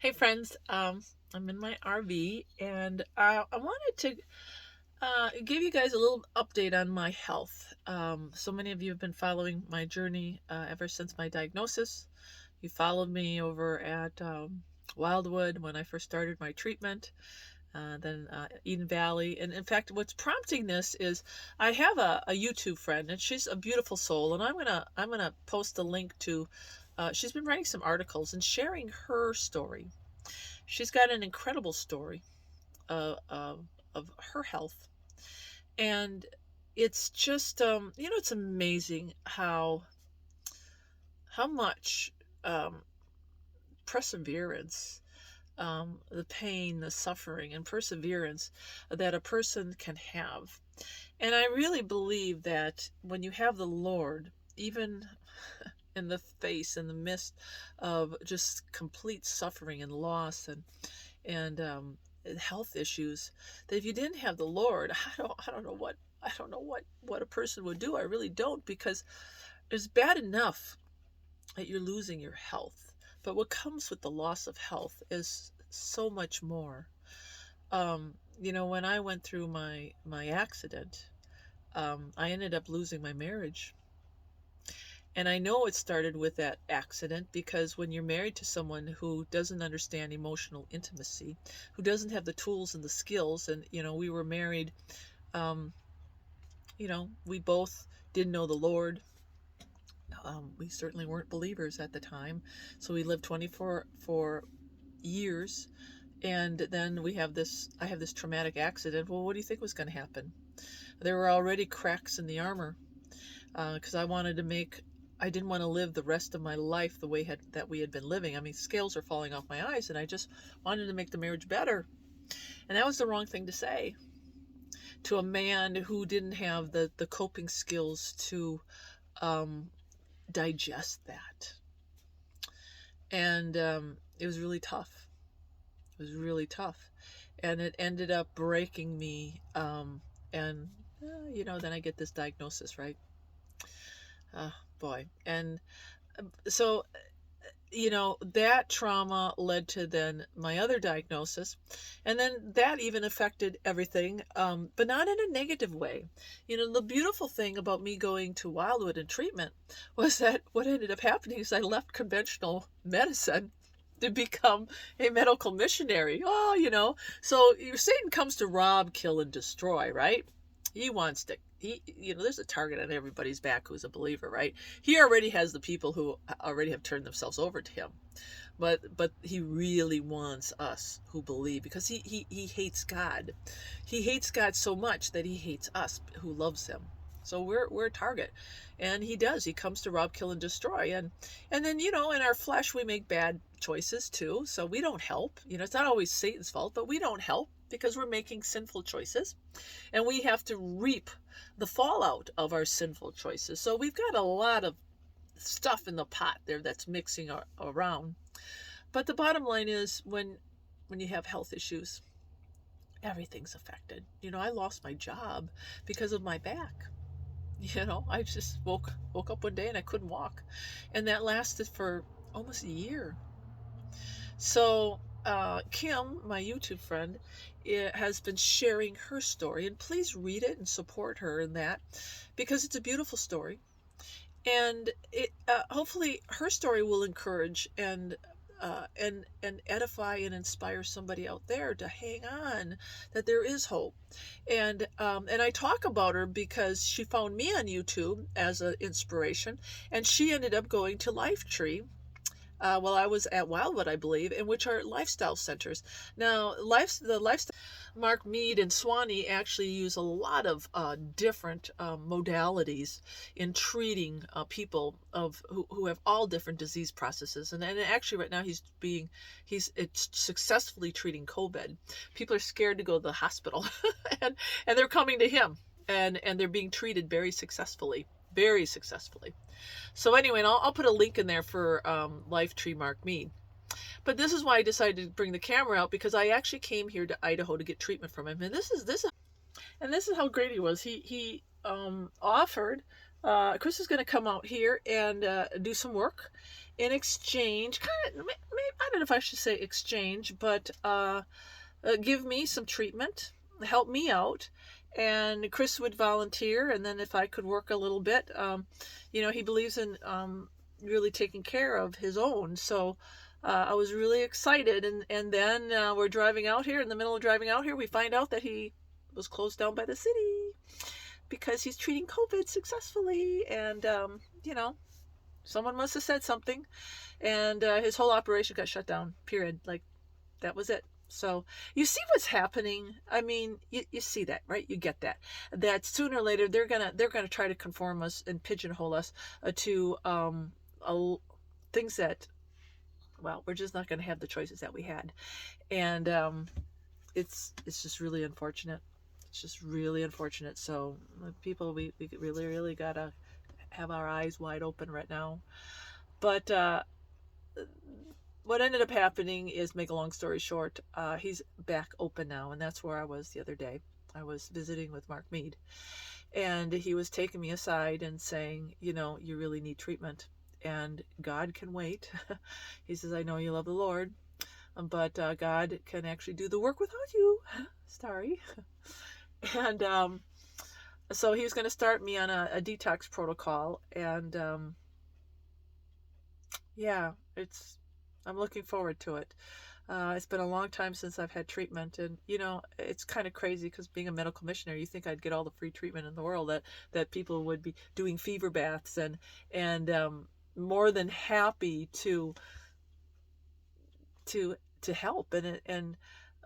Hey friends, I'm in my RV and I wanted to give you guys a little update on my health. So many of you have been following my journey ever since my diagnosis. You followed me over at Wildwood when I first started my treatment, then Eden Valley. And in fact, what's prompting this is I have a YouTube friend, and she's a beautiful soul, and I'm gonna post a link to. She's been writing some articles and sharing her story. She's got an incredible story uh, of, of her health. And it's just, it's amazing how much um, perseverance, the pain, the suffering, and perseverance that a person can have. And I really believe that when you have the Lord, even in the face, in the midst of just complete suffering and loss and health issues, that if you didn't have the Lord, I don't know what a person would do. I really don't, because it's bad enough that you're losing your health, but what comes with the loss of health is so much more. When I went through my accident, I ended up losing my marriage. And I know it started with that accident because when you're married to someone who doesn't understand emotional intimacy, who doesn't have the tools and the skills, and we were married, um, we both didn't know the Lord. We certainly weren't believers at the time, so we lived 24 years, and then I have this traumatic accident. Well, what do you think was going to happen? There were already cracks in the armor, because I didn't want to live the rest of my life the way that we had been living. I mean, scales are falling off my eyes, and I just wanted to make the marriage better. And that was the wrong thing to say to a man who didn't have the coping skills to um, digest that. And it was really tough. It was really tough. And it ended up breaking me. And then I get this diagnosis, right? Boy. And so that trauma led to then my other diagnosis, and then that even affected everything, but not in a negative way. The beautiful thing about me going to Wildwood and treatment was that what ended up happening is I left conventional medicine to become a medical missionary. So Satan comes to rob, kill, and destroy, right? He wants to there's a target on everybody's back who's a believer, right? He already has the people who already have turned themselves over to him, but he really wants us who believe, because he hates God. He hates God so much that he hates us who loves him. So we're a target, and he comes to rob, kill, and destroy. And then in our flesh we make bad choices too, so we don't help. It's not always Satan's fault, but we don't help because we're making sinful choices, and we have to reap the fallout of our sinful choices. So we've got a lot of stuff in the pot there that's mixing around. But the bottom line is, when you have health issues, everything's affected. I lost my job because of my back. I just woke up one day and I couldn't walk, and that lasted for almost a year. So Kim, my YouTube friend, has been sharing her story, and please read it and support her in that, because it's a beautiful story, and it hopefully her story will encourage and edify and inspire somebody out there to hang on, that there is hope. And I talk about her because she found me on YouTube as an inspiration, and she ended up going to Lifetree while I was at Wildwood, I believe, in which are lifestyle centers. Now, the lifestyle, Mark Mead and Swanee actually use a lot of different modalities in treating people who have all different disease processes. And actually, right now it's successfully treating COVID. People are scared to go to the hospital, and they're coming to him, and they're being treated very successfully. Very successfully. So anyway, and I'll put a link in there for Lifetree Mark Mead. But this is why I decided to bring the camera out, because I actually came here to Idaho to get treatment from him, and this is how great he was. He offered. Chris is going to come out here and do some work, in exchange, kind of, I don't know if I should say exchange, but give me some treatment, help me out. And Chris would volunteer, and then if I could work a little bit, he believes in really taking care of his own. So I was really excited, and then we're driving out here. In the middle of driving out here, we find out that he was closed down by the city because he's treating COVID successfully, and someone must have said something, and his whole operation got shut down. Period. Like, that was it. So you see what's happening. I mean, you see that, right? You get that. That sooner or later they're gonna try to conform us and pigeonhole us to things that, well, we're just not gonna have the choices that we had, and it's just really unfortunate. It's just really unfortunate. So people, we really gotta have our eyes wide open right now. But what ended up happening is, make a long story short, he's back open now, and that's where I was the other day. I was visiting with Mark Mead, and he was taking me aside and saying, you really need treatment, and God can wait. He says, I know you love the Lord, but God can actually do the work without you, Starry. And so he was going to start me on a detox protocol, and yeah, I'm looking forward to it. It's been a long time since I've had treatment, and it's kind of crazy because being a medical missionary, you think I'd get all the free treatment in the world, that people would be doing fever baths, and more than happy to help, and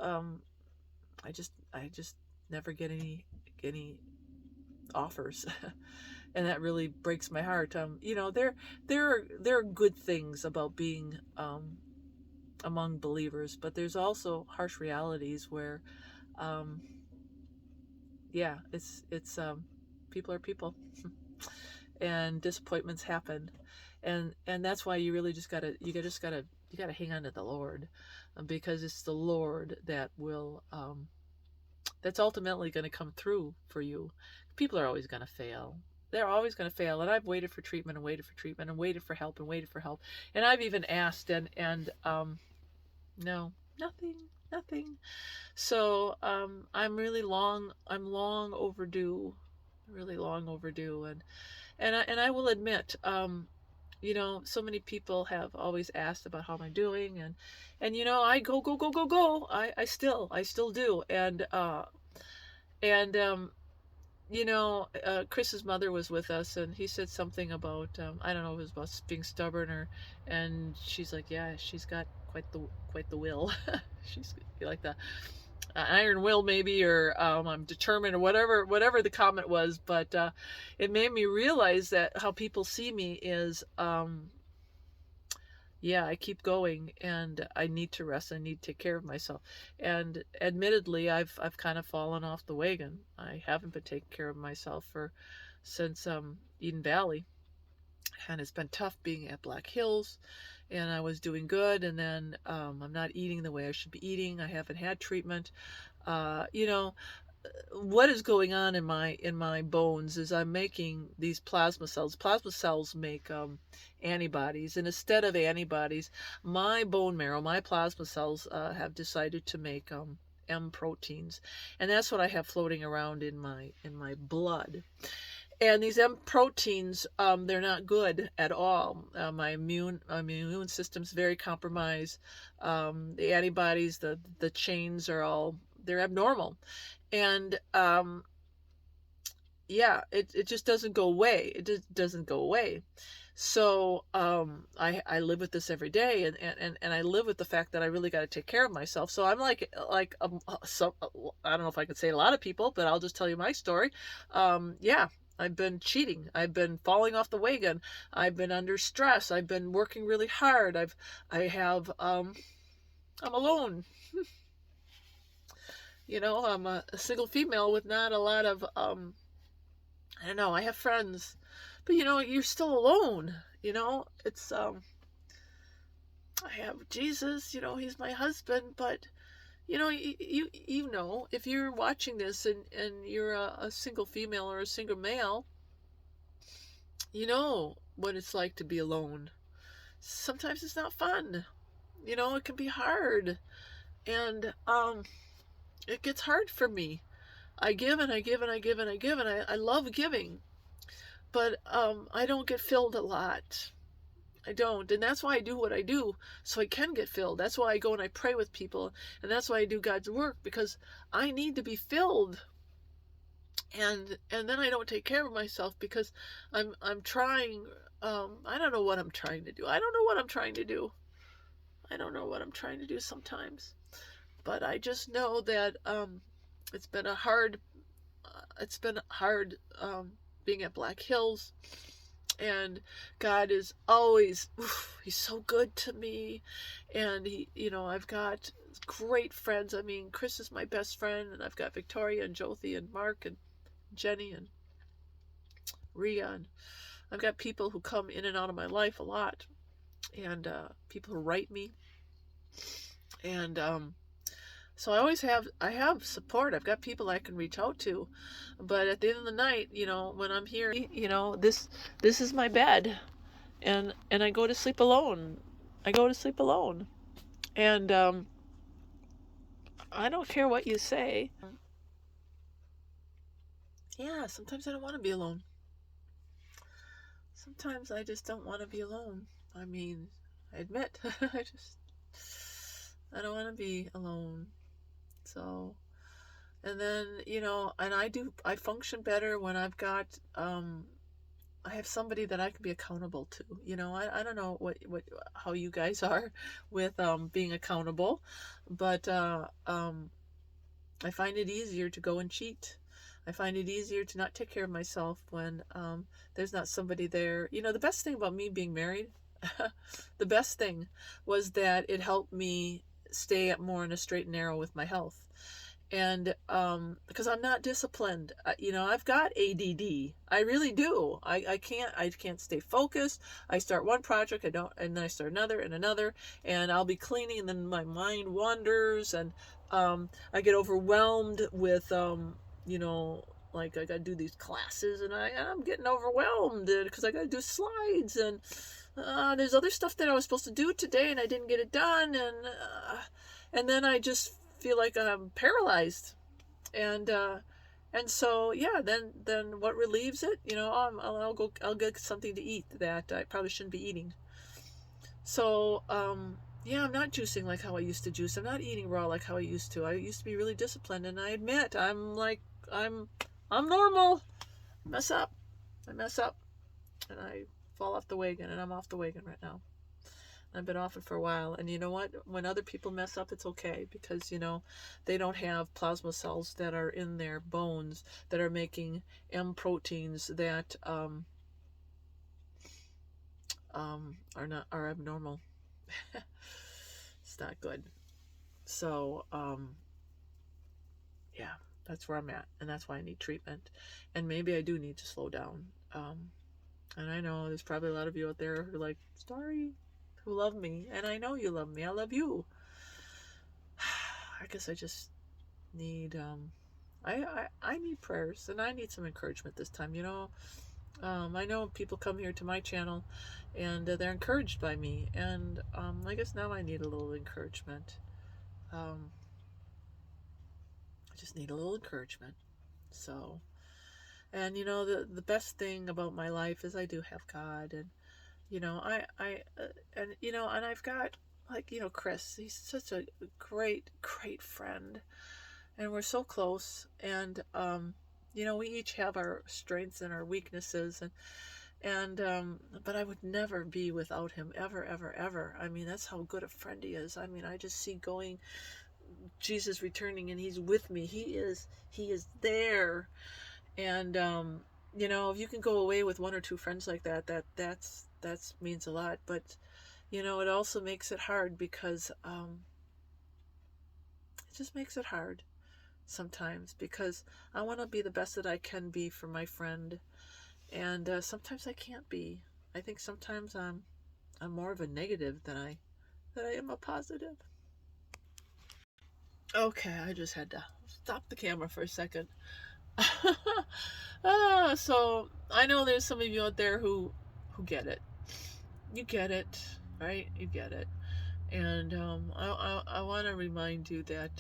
I just never get any offers. And that really breaks my heart. There are good things about being among believers, but there's also harsh realities where, yeah, it's people are people, and disappointments happen, and that's why you really just gotta hang on to the Lord, because it's the Lord that will that's ultimately going to come through for you. People are always going to fail. They're always going to fail. And I've waited for treatment and waited for treatment and waited for help and waited for help. And I've even asked, and no, nothing. So I'm long overdue, really long overdue. And I will admit, so many people have always asked about how am I doing, and I go. I still do. And Chris's mother was with us, and he said something about, I don't know if it was about being stubborn, and she's like, yeah, she's got quite the will. She's like the iron will, maybe, or I'm determined, or whatever the comment was. But it made me realize that how people see me is, yeah, I keep going, and I need to rest. I need to take care of myself. And admittedly, I've kind of fallen off the wagon. I haven't been taking care of myself since Eden Valley, and it's been tough being at Black Hills. And I was doing good, and then I'm not eating the way I should be eating. I haven't had treatment. What is going on in my bones is I'm making these plasma cells. Plasma cells make antibodies, and instead of antibodies, my bone marrow, my plasma cells have decided to make M proteins, and that's what I have floating around in my blood. And these M proteins, they're not good at all. My immune system's very compromised. The antibodies, the chains they're abnormal. And yeah, it just doesn't go away. It just doesn't go away. So I live with this every day, and I live with the fact that I really got to take care of myself. So I'm like so I don't know if I could say a lot of people, but I'll just tell you my story. Yeah, I've been cheating. I've been falling off the wagon. I've been under stress. I've been working really hard. I'm alone. I'm a single female with not a lot of, I don't know, I have friends, but you're still alone. It's, I have Jesus, he's my husband, but, if you're watching this and you're a single female or a single male, you know what it's like to be alone. sometimes it's not fun. It can be hard. And it gets hard for me. I give and I give and I give and I give, and I love giving, but I don't get filled a lot. I don't. And that's why I do what I do, so I can get filled. That's why I go and I pray with people, and that's why I do God's work, because I need to be filled. And then I don't take care of myself because I'm trying. I don't know what I'm trying to do. I don't know what I'm trying to do. I don't know what I'm trying to do sometimes, but I just know that it's been a hard. It's been hard being at Black Hills, and God is always, he's so good to me. And I've got great friends. I mean, Chris is my best friend, and I've got Victoria and Jothi and Mark and Jenny and Ria, and I've got people who come in and out of my life a lot, and people who write me, and so I have support. I've got people I can reach out to, but at the end of the night, when I'm here, this is my bed, and I go to sleep alone. I go to sleep alone, and I don't care what you say. Yeah, sometimes I don't want to be alone. Sometimes I just don't want to be alone. I mean, I admit, I don't want to be alone. So, and then, and I function better when I've got, I have somebody that I can be accountable to. I don't know how you guys are with being accountable, but I find it easier to go and cheat. I find it easier to not take care of myself when there's not somebody there. The best thing about me being married, the best thing was that it helped me stay more in a straight and narrow with my health. And because I'm not disciplined, I've got ADD. I really do. I can't stay focused. I start one project, and then I start another and another, and I'll be cleaning, and then my mind wanders, and I get overwhelmed with like I gotta do these classes, and I'm getting overwhelmed because I gotta do slides, and there's other stuff that I was supposed to do today, and I didn't get it done, and then I just feel like I'm paralyzed, and so yeah, then what relieves it? I'll get something to eat that I probably shouldn't be eating. So yeah, I'm not juicing like how I used to juice. I'm not eating raw like how I used to. I used to be really disciplined, and I admit I'm normal. I mess up, and I fall off the wagon, and I'm off the wagon right now. I've been off it for a while, and you know what? When other people mess up, it's okay, because they don't have plasma cells that are in their bones that are making M proteins that are abnormal. It's not good. So yeah, that's where I'm at, and that's why I need treatment, and maybe I do need to slow down. And I know there's probably a lot of you out there who are like, Starry, who love me, and I know you love me. I love you. I guess I just need I need prayers, and I need some encouragement this time. I know people come here to my channel, and they're encouraged by me, and I guess now I need a little encouragement. I just need a little encouragement. So, and the best thing about my life is I do have God, and and I've got, like, Chris. He's such a great friend, and we're so close, and we each have our strengths and our weaknesses, and but I would never be without him, ever, ever, ever. I mean, that's how good a friend he is. I mean, I just see Jesus returning, and he's with me. He is there. And if you can go away with one or two friends like that means a lot. But it also makes it hard, because it just makes it hard sometimes, because I want to be the best that I can be for my friend, and sometimes I can't be. I think sometimes I'm more of a negative than I am a positive. Okay, I just had to stop the camera for a second. So I know there's some of you out there who get it. You get it. right? You get it. And I want to remind you that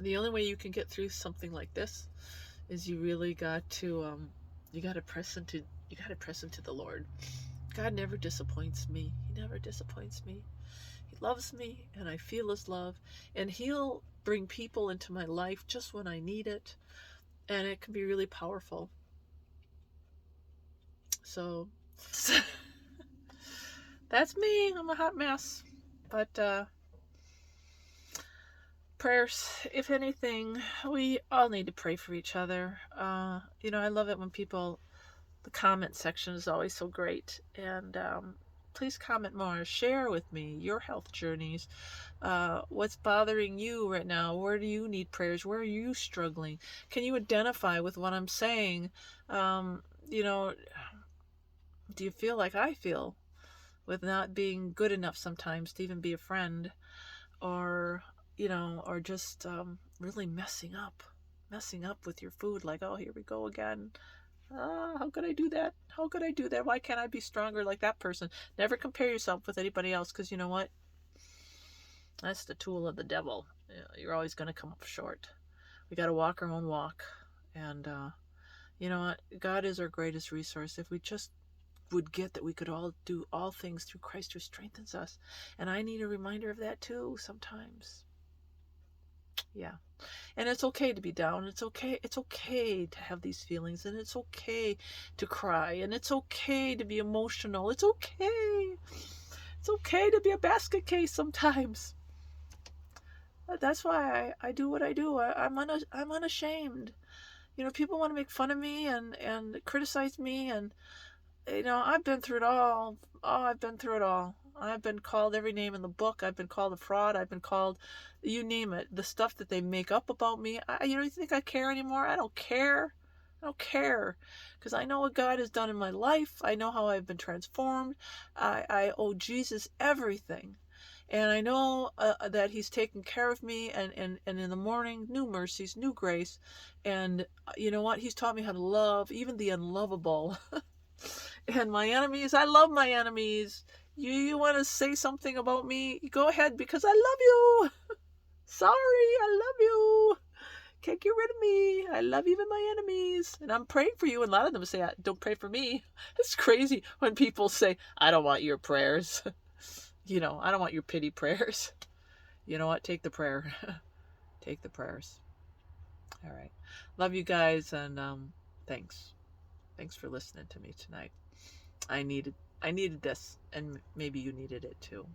the only way you can get through something like this is you really got to you got to press into the Lord. God never disappoints me. He never disappoints me. He loves me, and I feel His love, and He'll bring people into my life just when I need it, and it can be really powerful. So that's me. I'm a hot mess, but prayers. If anything, we all need to pray for each other. I love it when people. The comment section is always so great, and please comment more. Share with me your health journeys. What's bothering you right now? Where do you need prayers? Where are you struggling? Can you identify with what I'm saying? Um, you know, do you feel like I feel with not being good enough sometimes to even be a friend, or or just really messing up with your food? Like, oh, here we go again. How could I do that? How could I do that? Why can't I be stronger like that person? Never compare yourself with anybody else, because you know what? That's the tool of the devil. You're always going to come up short. We got to walk our own walk. And you know what? God is our greatest resource. If we just would get that we could all do all things through Christ who strengthens us. And I need a reminder of that too sometimes. Yeah. And it's okay to be down. It's okay. It's okay to have these feelings, and it's okay to cry, and it's okay to be emotional. It's okay. It's okay to be a basket case sometimes. That's why I do what I do. I'm unashamed. People want to make fun of me and criticize me, and I've been through it all. Oh, I've been through it all. I've been called every name in the book. I've been called a fraud. I've been called, you name it. The stuff that they make up about me. You think I care anymore? I don't care. I don't care, because I know what God has done in my life. I know how I've been transformed. I owe Jesus everything. And I know that He's taken care of me, and in the morning, new mercies, new grace. And you know what? He's taught me how to love even the unlovable. And my enemies, I love my enemies. You want to say something about me? Go ahead, because I love you. Sorry, I love you. Can't get rid of me. I love even my enemies. And I'm praying for you. And a lot of them say, don't pray for me. It's crazy when people say, I don't want your prayers. I don't want your pity prayers. You know what? Take the prayer. Take the prayers. All right. Love you guys, and thanks. Thanks for listening to me tonight. I needed this, and maybe you needed it too.